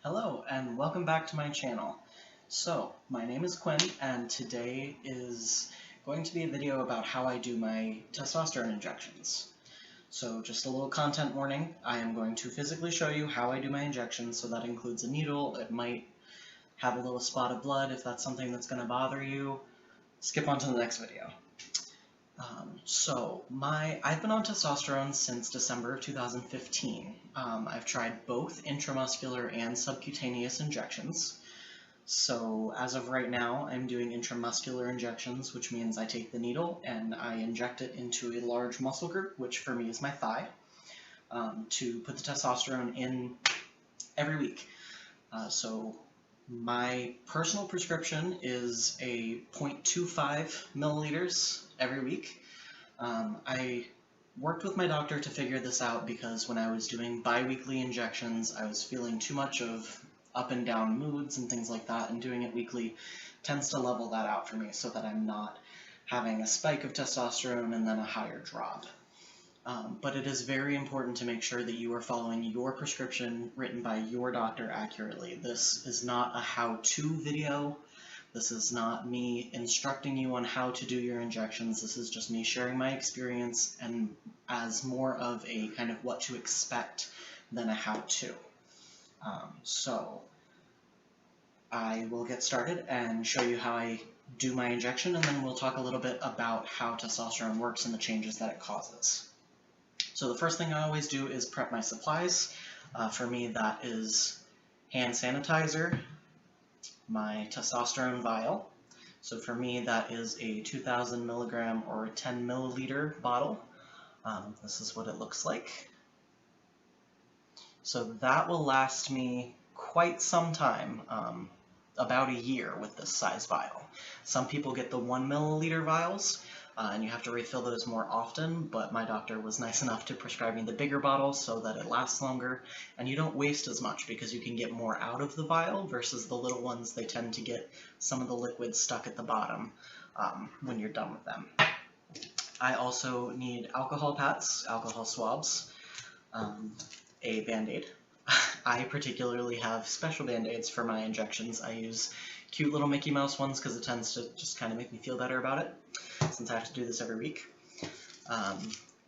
Hello and welcome back to my channel. So, my name is Quinn and today is going to be a video about how I do my testosterone injections. So just a little content warning, I am going to physically show you how I do my injections, so that includes a needle. It might have a little spot of blood. If that's something that's going to bother you, skip on to the next video. I've been on testosterone since December of 2015. I've tried both intramuscular and subcutaneous injections. So as of right now, I'm doing intramuscular injections, which means I take the needle and I inject it into a large muscle group, which for me is my thigh, to put the testosterone in every week. My personal prescription is a 0.25 milliliters every week. I worked with my doctor to figure this out because when I was doing bi-weekly injections, I was feeling too much of up and down moods and things like that, and doing it weekly tends to level that out for me so that I'm not having a spike of testosterone and then a higher drop. But it is very important to make sure that you are following your prescription written by your doctor accurately. This is not a how-to video. This is not me instructing you on how to do your injections. This is just me sharing my experience and as more of a kind of what to expect than a how-to. So I will get started and show you how I do my injection, and then we'll talk a little bit about how testosterone works and the changes that it causes. So the first thing I always do is prep my supplies. For me, that is hand sanitizer, my testosterone vial. So for me, that is a 2,000 milligram or 10 milliliter bottle. This is what it looks like. So that will last me quite some time, about a year with this size vial. Some people get the 1 milliliter vials, and you have to refill those more often, but my doctor was nice enough to prescribe me the bigger bottle so that it lasts longer, and you don't waste as much because you can get more out of the vial versus the little ones. They tend to get some of the liquid stuck at the bottom when you're done with them. I also need alcohol pads, alcohol swabs, a Band-Aid. I particularly have special Band-Aids for my injections. I use cute little Mickey Mouse ones because it tends to just kind of make me feel better about it, since I have to do this every week.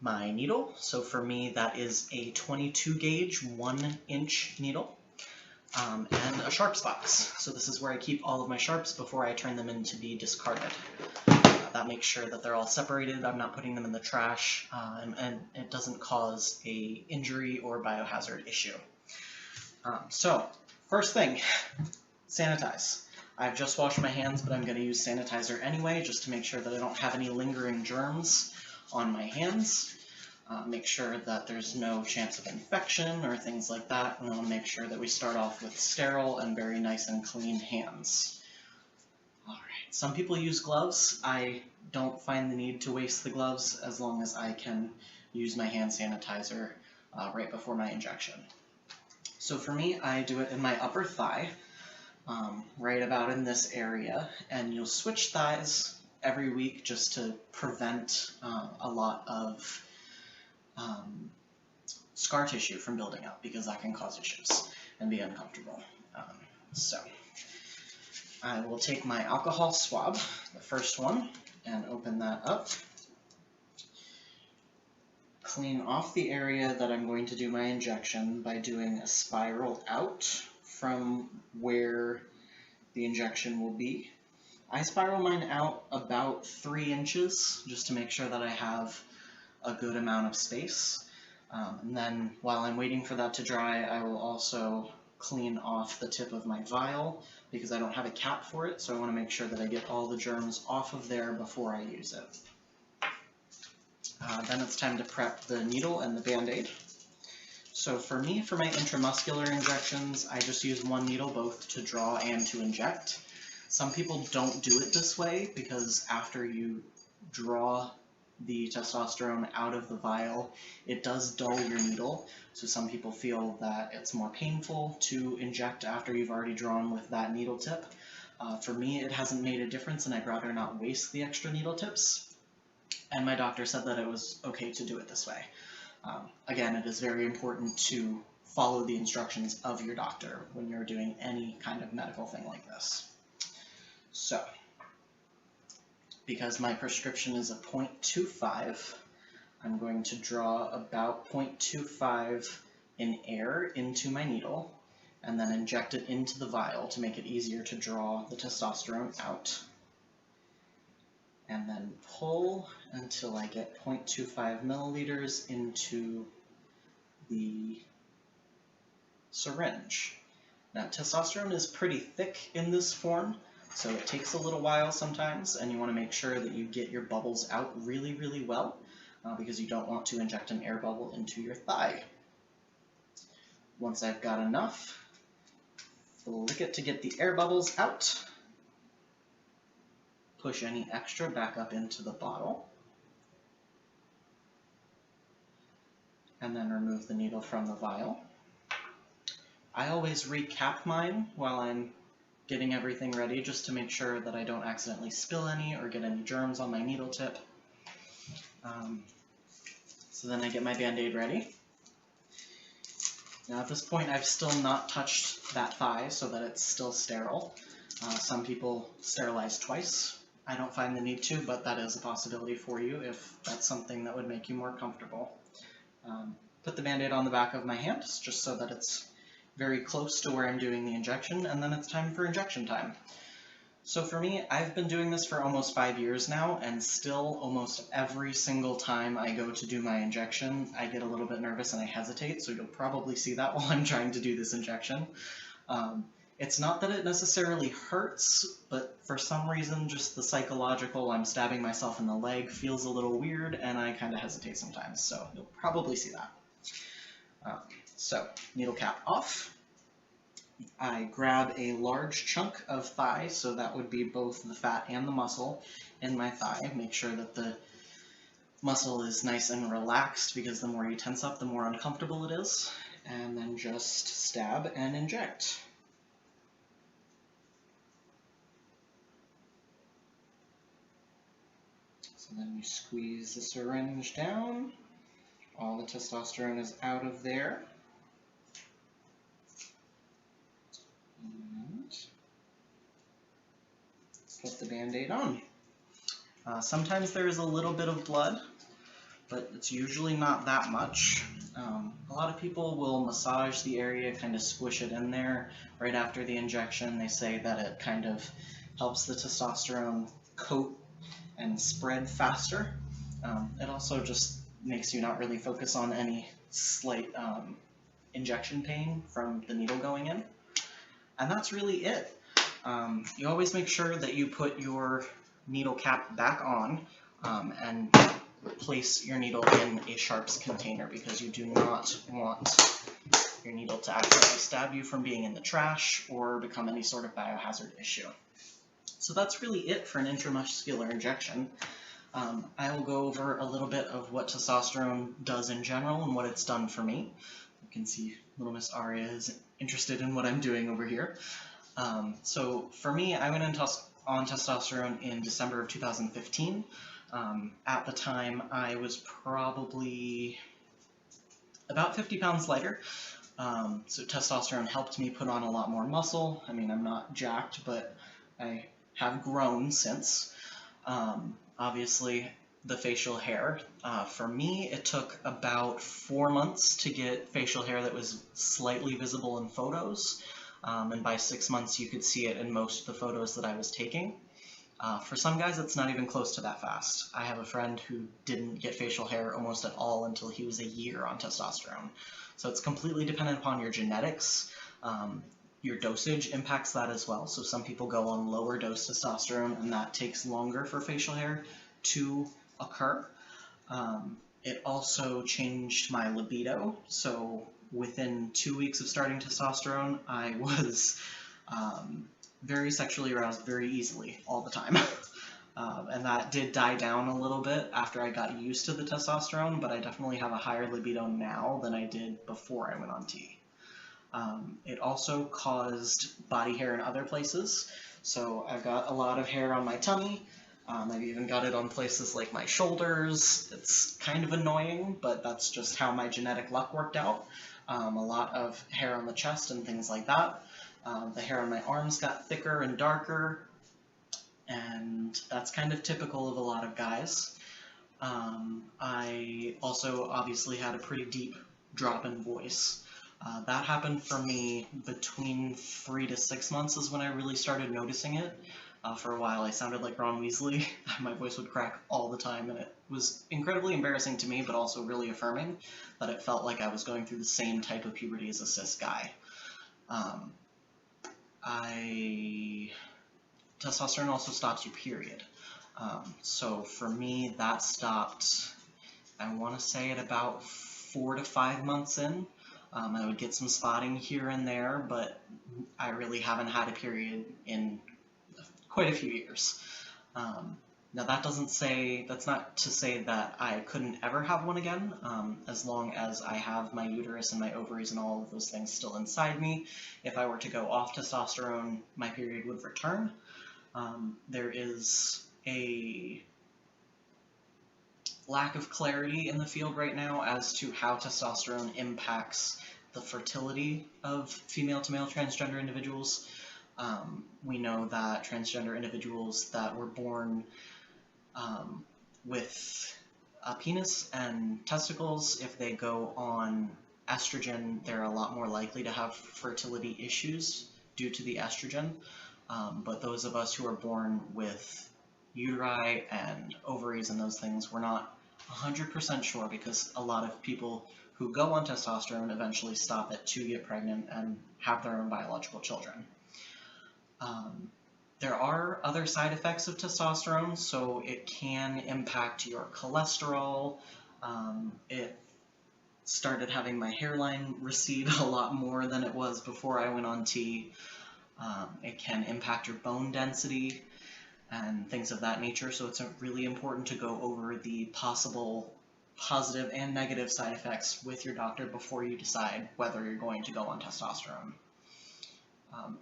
My needle, so for me that is a 22 gauge 1-inch needle, and a sharps box. So this is where I keep all of my sharps before I turn them in to be discarded. That makes sure that they're all separated. I'm not putting them in the trash, and it doesn't cause a injury or biohazard issue. So first thing, sanitize. I've just washed my hands, but I'm going to use sanitizer anyway, just to make sure that I don't have any lingering germs on my hands. Make sure that there's no chance of infection or things like that, and I want to make sure that we start off with sterile and very nice and clean hands. Alright, some people use gloves. I don't find the need to waste the gloves as long as I can use my hand sanitizer right before my injection. So for me, I do it in my upper thigh, right about in this area, and you'll switch thighs every week just to prevent a lot of scar tissue from building up, because that can cause issues and be uncomfortable. So I will take my alcohol swab, the first one, and open that up. Clean off the area that I'm going to do my injection by doing a spiral out from where the injection will be. I spiral mine out about 3 inches just to make sure that I have a good amount of space. And then while I'm waiting for that to dry, I will also clean off the tip of my vial because I don't have a cap for it, so I want to make sure that I get all the germs off of there before I use it. Then it's time to prep the needle and the Band-Aid. So for me, for my intramuscular injections, I just use one needle both to draw and to inject. Some people don't do it this way because after you draw the testosterone out of the vial, it does dull your needle. So some people feel that it's more painful to inject after you've already drawn with that needle tip. For me, it hasn't made a difference, and I'd rather not waste the extra needle tips. And my doctor said that it was okay to do it this way. Again, it is very important to follow the instructions of your doctor when you're doing any kind of medical thing like this. So, because my prescription is a 0.25, I'm going to draw about 0.25 in air into my needle, and then inject it into the vial to make it easier to draw the testosterone out. And then pull until I get 0.25 milliliters into the syringe. Now, testosterone is pretty thick in this form, so it takes a little while sometimes, and you want to make sure that you get your bubbles out really, really well, because you don't want to inject an air bubble into your thigh. Once I've got enough, flick it to get the air bubbles out. Push any extra back up into the bottle. And then remove the needle from the vial. I always recap mine while I'm getting everything ready, just to make sure that I don't accidentally spill any or get any germs on my needle tip. So then I get my Band-Aid ready. Now at this point I've still not touched that thigh so that it's still sterile. Some people sterilize twice. I don't find the need to, but that is a possibility for you if that's something that would make you more comfortable. Put the Band-Aid on the back of my hand just so that it's very close to where I'm doing the injection, and then it's time for injection time. So for me, I've been doing this for almost 5 years now, and still almost every single time I go to do my injection, I get a little bit nervous and I hesitate, so you'll probably see that while I'm trying to do this injection. It's not that it necessarily hurts, but for some reason, just the psychological, I'm stabbing myself in the leg, feels a little weird, and I kind of hesitate sometimes, so you'll probably see that. So, needle cap off. I grab a large chunk of thigh, so that would be both the fat and the muscle in my thigh. Make sure that the muscle is nice and relaxed, because the more you tense up, the more uncomfortable it is. And then just stab and inject. So then you squeeze the syringe down. All the testosterone is out of there. And put the Band-Aid on. Sometimes there is a little bit of blood, but it's usually not that much. A lot of people will massage the area, kind of squish it in there right after the injection. They say that it kind of helps the testosterone coat and spread faster. It also just makes you not really focus on any slight injection pain from the needle going in. And that's really it. You always make sure that you put your needle cap back on and place your needle in a sharps container, because you do not want your needle to accidentally stab you from being in the trash or become any sort of biohazard issue. So that's really it for an intramuscular injection. I will go over a little bit of what testosterone does in general and what it's done for me. You can see little Miss Aria is interested in what I'm doing over here. So for me, I went on testosterone in December of 2015. At the time, I was probably about 50 pounds lighter. So testosterone helped me put on a lot more muscle. I mean, I'm not jacked, but I have grown since. Obviously, the facial hair. For me, it took about 4 months to get facial hair that was slightly visible in photos. And by 6 months, you could see it in most of the photos that I was taking. For some guys, it's not even close to that fast. I have a friend who didn't get facial hair almost at all until he was a year on testosterone. So it's completely dependent upon your genetics. Your dosage impacts that as well. So some people go on lower dose testosterone, and that takes longer for facial hair to occur. It also changed my libido. So within 2 weeks of starting testosterone, I was very sexually aroused very easily all the time. And that did die down a little bit after I got used to the testosterone, but I definitely have a higher libido now than I did before I went on T. It also caused body hair in other places. So I've got a lot of hair on my tummy, I've even got it on places like my shoulders. It's kind of annoying, but that's just how my genetic luck worked out. A lot of hair on the chest and things like that. The hair on my arms got thicker and darker, and that's kind of typical of a lot of guys. I also obviously had a pretty deep drop in voice. That happened for me between 3 to 6 months is when I really started noticing it. For a while I sounded like Ron Weasley. My voice would crack all the time, and it was incredibly embarrassing to me, but also really affirming that it felt like I was going through the same type of puberty as a cis guy. Testosterone also stops your period. So for me, that stopped, I want to say, at about 4 to 5 months in. I would get some spotting here and there, but I really haven't had a period in quite a few years. Now that's not to say that I couldn't ever have one again, as long as I have my uterus and my ovaries and all of those things still inside me. If I were to go off testosterone, my period would return. There is a lack of clarity in the field right now as to how testosterone impacts the fertility of female-to-male transgender individuals. We know that transgender individuals that were born with a penis and testicles, if they go on estrogen, they're a lot more likely to have fertility issues due to the estrogen. But those of us who are born with uteri and ovaries and those things, we're not 100% sure, because a lot of people who go on testosterone eventually stop it to get pregnant and have their own biological children. There are other side effects of testosterone, so it can impact your cholesterol. It started having my hairline recede a lot more than it was before I went on T. It can impact your bone density and things of that nature, so it's really important to go over the possible positive and negative side effects with your doctor before you decide whether you're going to go on testosterone.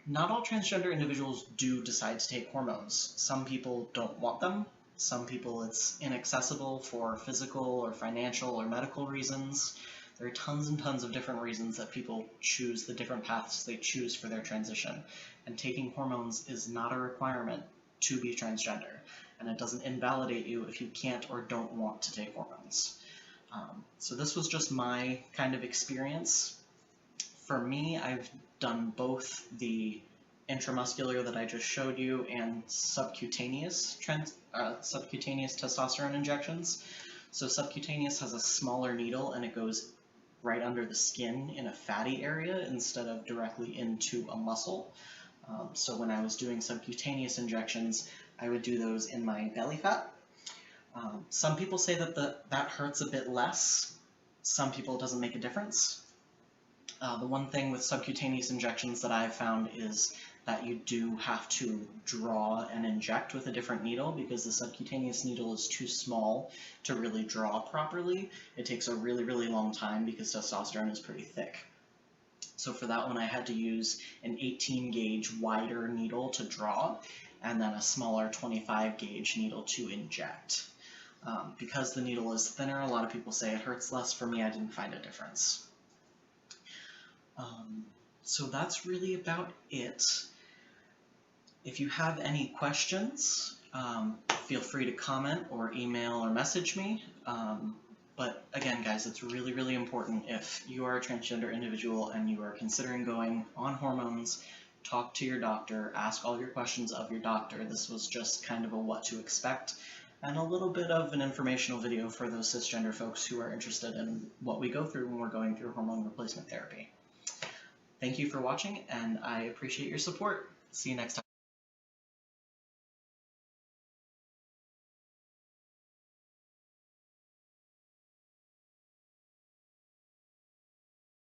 Not all transgender individuals do decide to take hormones. Some people don't want them. Some people it's inaccessible for physical or financial or medical reasons. There are tons and tons of different reasons that people choose the different paths they choose for their transition. And taking hormones is not a requirement to be transgender. And it doesn't invalidate you if you can't or don't want to take hormones. So this was just my kind of experience. For me, I've done both the intramuscular that I just showed you and subcutaneous testosterone injections. So subcutaneous has a smaller needle and it goes right under the skin in a fatty area instead of directly into a muscle. So when I was doing subcutaneous injections, I would do those in my belly fat. Some people say that that hurts a bit less. Some people it doesn't make a difference. The one thing with subcutaneous injections that I've found is that you do have to draw and inject with a different needle, because the subcutaneous needle is too small to really draw properly. It takes a really, really long time because testosterone is pretty thick. So for that one, I had to use an 18 gauge wider needle to draw, and then a smaller 25 gauge needle to inject. Because the needle is thinner, a lot of people say it hurts less. For me, I didn't find a difference. So that's really about it. If you have any questions, feel free to comment or email or message me. But again, guys, it's really, really important if you are a transgender individual and you are considering going on hormones, talk to your doctor, ask all your questions of your doctor. This was just kind of a what to expect and a little bit of an informational video for those cisgender folks who are interested in what we go through when we're going through hormone replacement therapy. Thank you for watching, and I appreciate your support. See you next time.